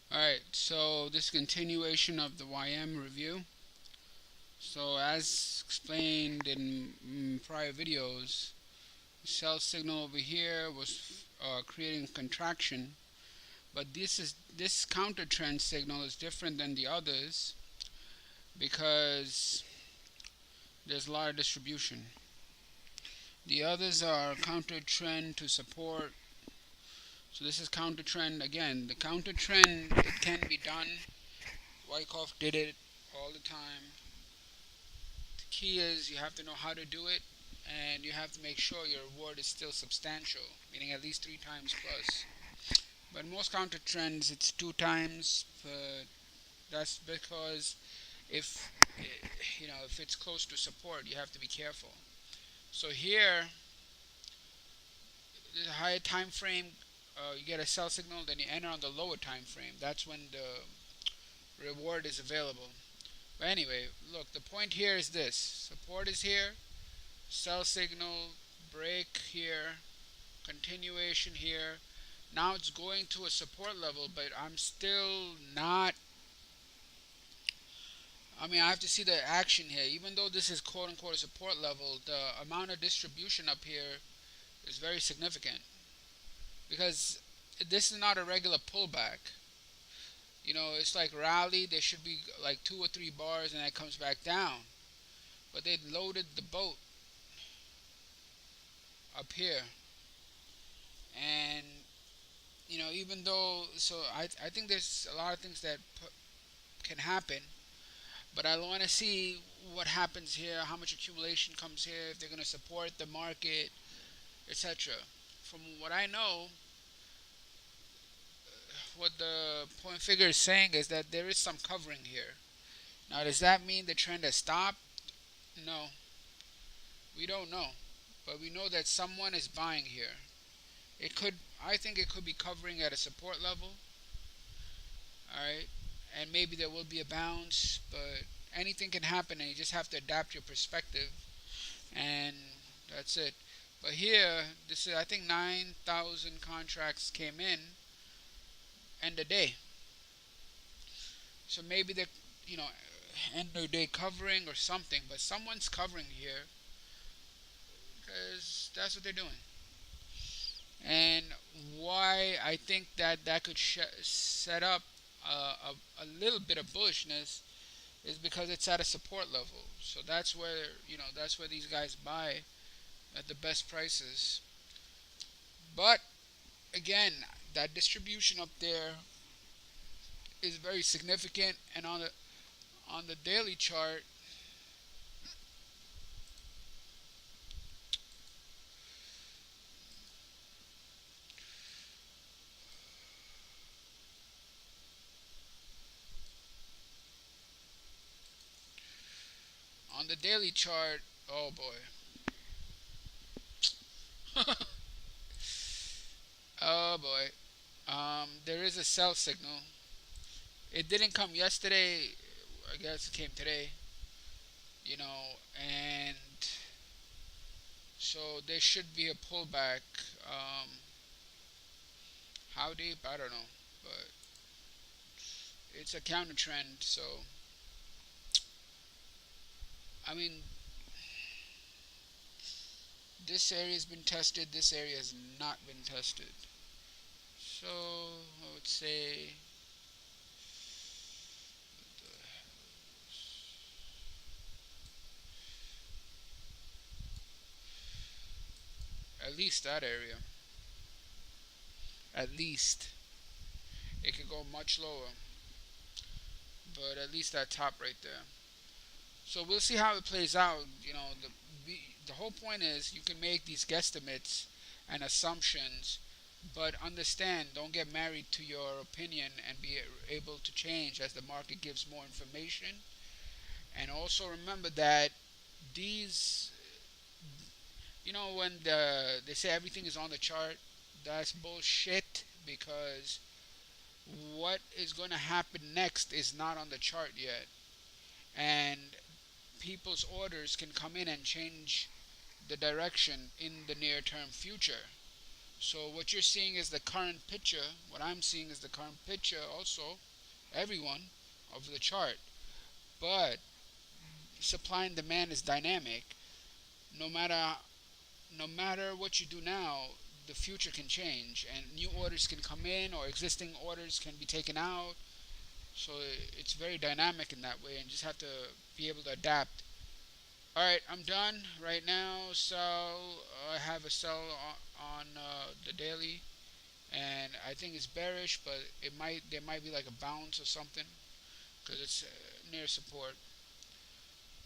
Alright, so this continuation of the YM review. So as explained in prior videos, the sell signal over here was creating contraction, but this counter trend signal is different than the others because there's a lot of distribution. The others are counter trend to support. So this is counter trend again. The counter trend, it can be done. Wyckoff did it all the time. The key is you have to know how to do it, and you have to make sure your reward is still substantial, meaning at least 3 times plus. But most counter trends, it's 2 times, but that's because if if it's close to support, you have to be careful. So here, the higher time frame, you get a sell signal, then you enter on the lower time frame. That's when the reward is available. But anyway, look, the point here is this: support is here, sell signal, break here, continuation here. Now it's going to a support level, but I'm still not. I mean, I have to see the action here. Even though this is quote unquote a support level, the amount of distribution up here is very significant because this is not a regular pullback. It's like rally. There should be like 2 or 3 bars, and that comes back down. But they loaded the boat up here, and even though, I think there's a lot of things that can happen, but I want to see what happens here, how much accumulation comes here, if they're going to support the market, etc. From what I know, what the point figure is saying is that there is some covering here. Now, does that mean the trend has stopped? No, we don't know, but we know that someone is buying here. It could, I think, it could be covering at a support level. All right, and maybe there will be a bounce, but anything can happen, and you just have to adapt your perspective, and that's it. But here, this is, I think, 9,000 contracts came in end of day. So maybe they're, you know, end of day covering or something, but someone's covering here because that's what they're doing. And why I think that that could set up a little bit of bullishness is because it's at a support level. So that's where these guys buy at the best prices. But again, that distribution up there is very significant, and on the daily chart, on the daily chart, oh boy, oh boy, there is a sell signal. It didn't come yesterday. I guess it came today. And so there should be a pullback. How deep? I don't know, but it's a counter trend. So I mean, this area has been tested. This area has not been tested. So I would say at least that area. At least it could go much lower, but at least that top right there. So we'll see how it plays out. The whole point is you can make these guesstimates and assumptions, but understand, don't get married to your opinion, and be able to change as the market gives more information. And also remember that these, when they say everything is on the chart, that's bullshit because what is going to happen next is not on the chart yet. And people's orders can come in and change the direction in the near term future. So what you're seeing is the current picture. What I'm seeing is the current picture also, everyone, of the chart. But supply and demand is dynamic. No matter no matter what you do now, the future can change and new orders can come in or existing orders can be taken out. So it's very dynamic in that way and just have to be able to adapt. All right, I'm done right now. So I have a sell on the daily, and I think it's bearish, but there might be like a bounce or something because it's near support.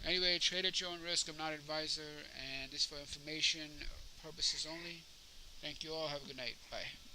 Anyway, trade at your own risk. I'm not an advisor, and this is for information purposes only. Thank you all. Have a good night. Bye.